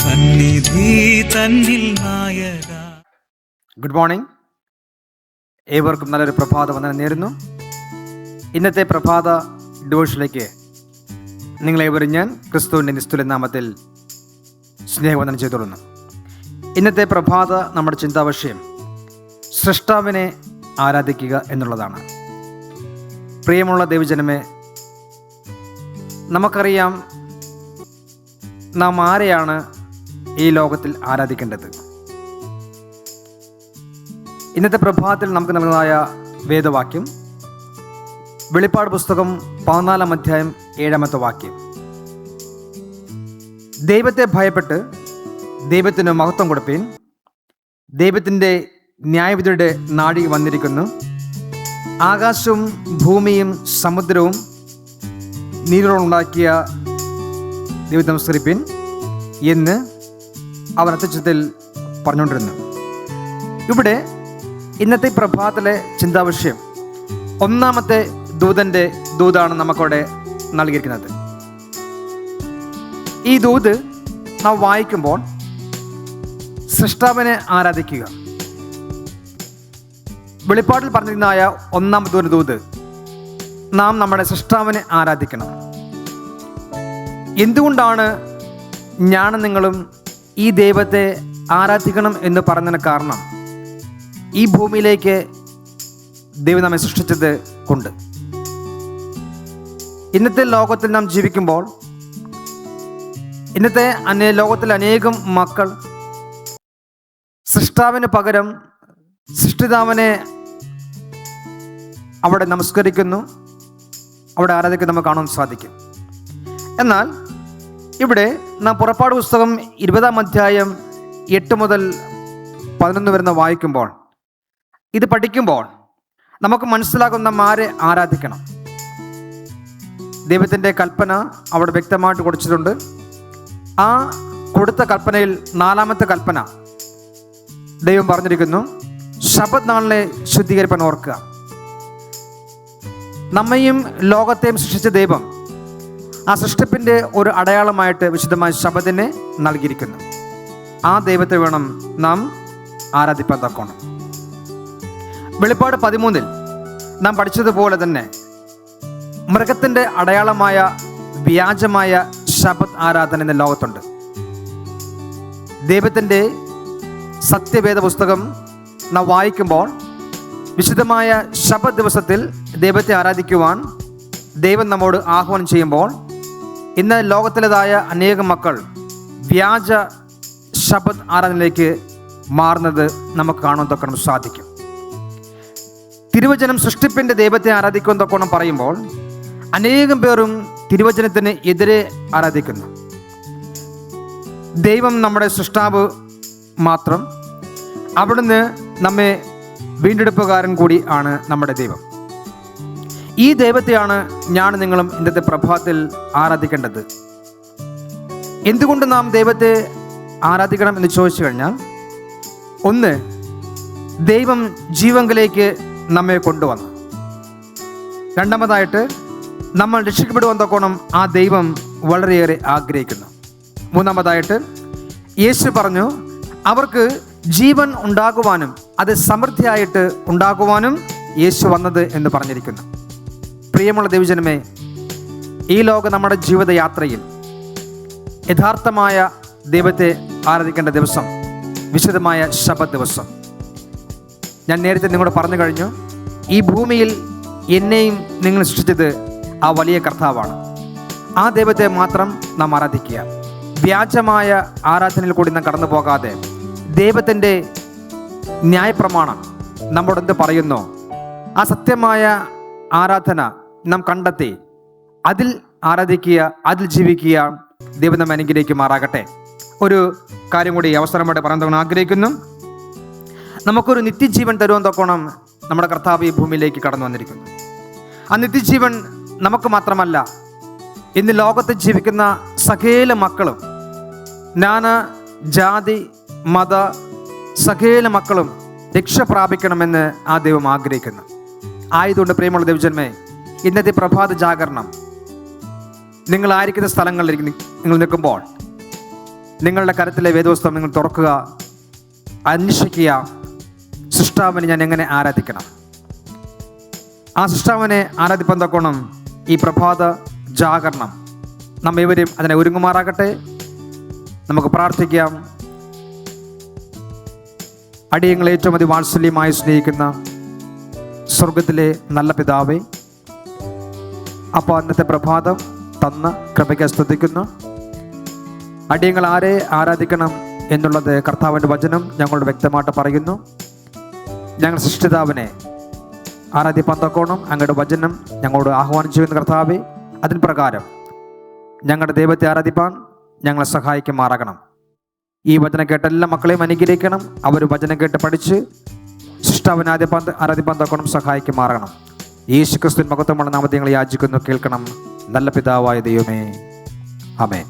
സന്നിധി തന്നിൽ നായക. Good morning. ഏവർക്കും നല്ലൊരു പ്രഭാത വന്ദനം നേരുന്നു. ഇന്നത്തെ പ്രഭാത ഡിവോഷനിലേക്ക് നിങ്ങളേവരും ഞാൻ ക്രിസ്തുവിൻ്റെ നിസ്തുല നാമത്തിൽ സ്നേഹവന്ദനം ചെയ്തുകൊള്ളുന്നു. ഇന്നത്തെ പ്രഭാത നമ്മുടെ ചിന്താവിഷയം സൃഷ്ടാവിനെ ആരാധിക്കുക എന്നുള്ളതാണ്. പ്രിയമുള്ള ദൈവജനമേ, നമുക്കറിയാം നാം ആരെയാണ് ഈ ലോകത്തിൽ ആരാധിക്കേണ്ടത്. ഇന്നത്തെ പ്രഭാതത്തിൽ നമുക്ക് നൽകുന്നതായ വേദവാക്യം വെളിപ്പാട് പുസ്തകം 14 അധ്യായം 7 വാക്യം. ദൈവത്തെ ഭയപ്പെട്ട് ദൈവത്തിന് മഹത്വം കൊടുപ്പീൻ, ദൈവത്തിൻ്റെ ന്യായവിധിയുടെ നാഴി വന്നിരിക്കുന്നു. ആകാശവും ഭൂമിയും സമുദ്രവും നീരുണ്ടാക്കിയ ദൈവത്തെ നമസ്കരിപ്പീൻ എന്ന് അവൻ അത്യുച്ചത്തിൽ പറഞ്ഞുകൊണ്ടിരുന്നു. ഇവിടെ ഇന്നത്തെ പ്രഭാതത്തിലെ ചിന്താവിഷയം ഒന്നാമത്തെ ദൂതൻ്റെ ദൂതാണ് നമുക്കവിടെ നൽകിയിരിക്കുന്നത്. ഈ ദൂത് നാം വായിക്കുമ്പോൾ സൃഷ്ടാവിനെ ആരാധിക്കുക. വെളിപ്പാടിൽ പറഞ്ഞിരുന്നതായ ഒന്നാമത്തെ ദൂത് നാം നമ്മുടെ സൃഷ്ടാവിനെ ആരാധിക്കണം. എന്തുകൊണ്ടാണ് ഞാനും നിങ്ങളും ഈ ദൈവത്തെ ആരാധിക്കണം എന്ന് പറഞ്ഞതിന് കാരണം ഈ ഭൂമിയിലേക്ക് ദൈവം നമ്മെ സൃഷ്ടിച്ചത് കൊണ്ട്. ഇന്നത്തെ ലോകത്തിൽ നാം ജീവിക്കുമ്പോൾ ഇന്നത്തെ ലോകത്തിൽ അനേകം മക്കൾ സൃഷ്ടാവിന് പകരം സൃഷ്ടിതാവിനെ അവിടെ നമസ്കരിക്കുന്നു, അവിടെ ആരാധിക്കുന്നു നമുക്ക് കാണാൻ സാധിക്കും. എന്നാൽ ഇവിടെ നാം പുറപ്പാട് പുസ്തകം 20 അധ്യായം 8 മുതൽ 11 വരുന്ന വായിക്കുമ്പോൾ, ഇത് പഠിക്കുമ്പോൾ നമുക്ക് മനസ്സിലാകുന്ന ആരെ ആരാധിക്കണം. ദൈവത്തിൻ്റെ കൽപ്പന അവിടെ വ്യക്തമായിട്ട് കൊടുത്തിട്ടുണ്ട്. ആ കൊടുത്ത കൽപ്പനയിൽ 4ാമത്തെ കൽപ്പന ദൈവം പറഞ്ഞിരിക്കുന്നു, ശബത്ത് നാളിനെ ശുദ്ധീകരിപ്പാൻ ഓർക്കുക. നമ്മയും ലോകത്തെയും സൃഷ്ടിച്ച ദൈവം ആ സൃഷ്ടിപ്പിൻ്റെ ഒരു അടയാളമായിട്ട് വിശുദ്ധമായ ശബത്തിനെ നൽകിയിരിക്കുന്നു. ആ ദൈവത്തെ വേണം നാം ആരാധിപ്പാൻ തക്കോണം. വെളിപ്പാട് 13 നാം പഠിച്ചതുപോലെ തന്നെ മൃഗത്തിൻ്റെ അടയാളമായ വ്യാജമായ ശബത്ത് ആരാധന എന്ന ലോകത്തുണ്ട്. ദൈവത്തിൻ്റെ സത്യവേദ പുസ്തകം നാം വായിക്കുമ്പോൾ വിശുദ്ധമായ ശബത്ത് ദിവസത്തിൽ ദൈവത്തെ ആരാധിക്കുവാൻ ദൈവം നമ്മോട് ആഹ്വാനം ചെയ്യുമ്പോൾ ഇന്ന് ലോകത്തിലേതായ അനേകം മക്കൾ വ്യാജ ശബത്ത് ആരാധനയിലേക്ക് മാറുന്നത് നമുക്ക് കാണാൻ തൊക്കണം സാധിക്കും. തിരുവചനം സൃഷ്ടിപ്പിൻ്റെ ദൈവത്തെ ആരാധിക്കുമെന്ന് തൊക്കണം പറയുമ്പോൾ അനേകം പേരും തിരുവചനത്തിന് എതിരെ ആരാധിക്കുന്നു. ദൈവം നമ്മുടെ സൃഷ്ടാവ് മാത്രം, അവിടുന്ന് നമ്മെ വീണ്ടെടുപ്പുകാരൻ കൂടി ആണ് നമ്മുടെ ദൈവം. ഈ ദൈവത്തെയാണ് ഞാൻ നിങ്ങളും ഇന്നത്തെ പ്രഭാതത്തിൽ ആരാധിക്കേണ്ടത്. എന്തുകൊണ്ട് നാം ദൈവത്തെ ആരാധിക്കണം എന്ന് ചോദിച്ചു കഴിഞ്ഞാൽ, ഒന്ന്, ദൈവം ജീവങ്കിലേക്ക് നമ്മെ കൊണ്ടുവന്നു. രണ്ടാമതായിട്ട് നമ്മൾ രക്ഷിക്കപ്പെടുവാൻ തക്കോണം ആ ദൈവം വളരെയേറെ ആഗ്രഹിക്കുന്നു. മൂന്നാമതായിട്ട് യേശു പറഞ്ഞു, അവർക്ക് ജീവൻ ഉണ്ടാകുവാനും അത് സമൃദ്ധിയായിട്ട് ഉണ്ടാകുവാനും യേശു വന്നത് എന്ന് പറഞ്ഞിരിക്കുന്നു. പ്രിയമുള്ള ദൈവജനമേ, ഈ ലോകം നമ്മുടെ ജീവിതയാത്രയിൽ യഥാർത്ഥമായ ദൈവത്തെ ആരാധിക്കേണ്ട ദിവസം വിശുദ്ധമായ ശബത്ത് ദിവസം. ഞാൻ നേരത്തെ നിങ്ങളോട് പറഞ്ഞു കഴിഞ്ഞു, ഈ ഭൂമിയിൽ എന്നെയും നിങ്ങൾ സൃഷ്ടിച്ചത് ആ വലിയ കർത്താവാണ്. ആ ദൈവത്തെ മാത്രം നാം ആരാധിക്കുക. വ്യാജമായ ആരാധനയിൽ കൂടി നാം കടന്നു പോകാതെ ദൈവത്തിൻ്റെ ന്യായപ്രമാണം നമ്മോട് എന്ത് പറയുന്നു, ആ സത്യമായ ആരാധന നാം കണ്ടെത്തി അതിൽ ആരാധിക്കുക, അതിൽ ജീവിക്കുക. ദൈവം നമ്മെ അനുഗ്രഹിക്കുമാറാകട്ടെ. ഒരു കാര്യം കൂടി അവസരമായിട്ട് പറയാൻ ആഗ്രഹിക്കുന്നു. നമുക്കൊരു നിത്യജീവൻ തരുവാൻ തൊക്കണം നമ്മുടെ കർത്താവ് ഈ ഭൂമിയിലേക്ക് കടന്നു വന്നിരിക്കുന്നു. ആ നിത്യജീവൻ നമുക്ക് മാത്രമല്ല, ഇന്ന് ലോകത്ത് ജീവിക്കുന്ന സകല മക്കളും, നാനാ ജാതി മത സകല മക്കളും രക്ഷ പ്രാപിക്കണമെന്ന് ആ ദൈവം ആഗ്രഹിക്കുന്നു. ആയതുകൊണ്ട് പ്രിയമുള്ള ദൈവജനമേ, ഇന്നത്തെ പ്രഭാത ജാഗരണം നിങ്ങളായിരിക്കുന്ന സ്ഥലങ്ങളിലേക്ക് നിങ്ങൾ നിൽക്കുമ്പോൾ നിങ്ങളുടെ കരത്തിലെ വേദപുസ്തകം നിങ്ങൾ തുറക്കുക, അന്വേഷിക്കുക, സൃഷ്ടാവിനെ ഞാൻ എങ്ങനെ ആരാധിക്കണം. ആ സൃഷ്ടാവിനെ ആരാധിപ്പാൻ തക്കോണം ഈ പ്രഭാത ജാഗരണം നമ്മ ഇവരും അതിനെ ഒരുങ്ങുമാറാകട്ടെ. നമുക്ക് പ്രാർത്ഥിക്കാം. അടിയങ്ങളെ ഏറ്റവും അതി വാത്സല്യമായി സ്നേഹിക്കുന്ന സ്വർഗത്തിലെ നല്ല പിതാവേ, അപ്പോൾ അന്നത്തെ പ്രഭാതം തന്ന കൃപയ്ക്ക് സ്തുതിക്കുന്നു. അടിയങ്ങൾ ആരെ ആരാധിക്കണം എന്നുള്ളത് കർത്താവിൻ്റെ വചനം ഞങ്ങളോട് വ്യക്തമായിട്ട് പറയുന്നു. ഞങ്ങൾ സൃഷ്ടിതാവിനെ ആരാധിപ്പാൻ തക്കോണം അങ്ങയുടെ വചനം ഞങ്ങളോട് ആഹ്വാനം ചെയ്യുന്ന കർത്താവെ, അതിന് പ്രകാരം ഞങ്ങളുടെ ദൈവത്തെ ആരാധിപ്പാൻ ഞങ്ങളെ സഹായിക്കുമാറാകണം. ഈ വചനം കേട്ട എല്ലാ മക്കളെയും അനുഗ്രഹിക്കണം. അവർ വചനം കേട്ട് പഠിച്ച് സൃഷ്ടാവിനെ ആരാധിപ്പാൻ തക്കോണം സഹായിക്കുമാറാകണം. യേശു ക്രിസ്തുവിൻ മഹത്വമുള്ള നാമത്തിൽ ഞങ്ങൾ യാചിക്കുന്നു, കേൾക്കണം. നല്ല പിതാവായ ദൈവമേ, ആമേൻ.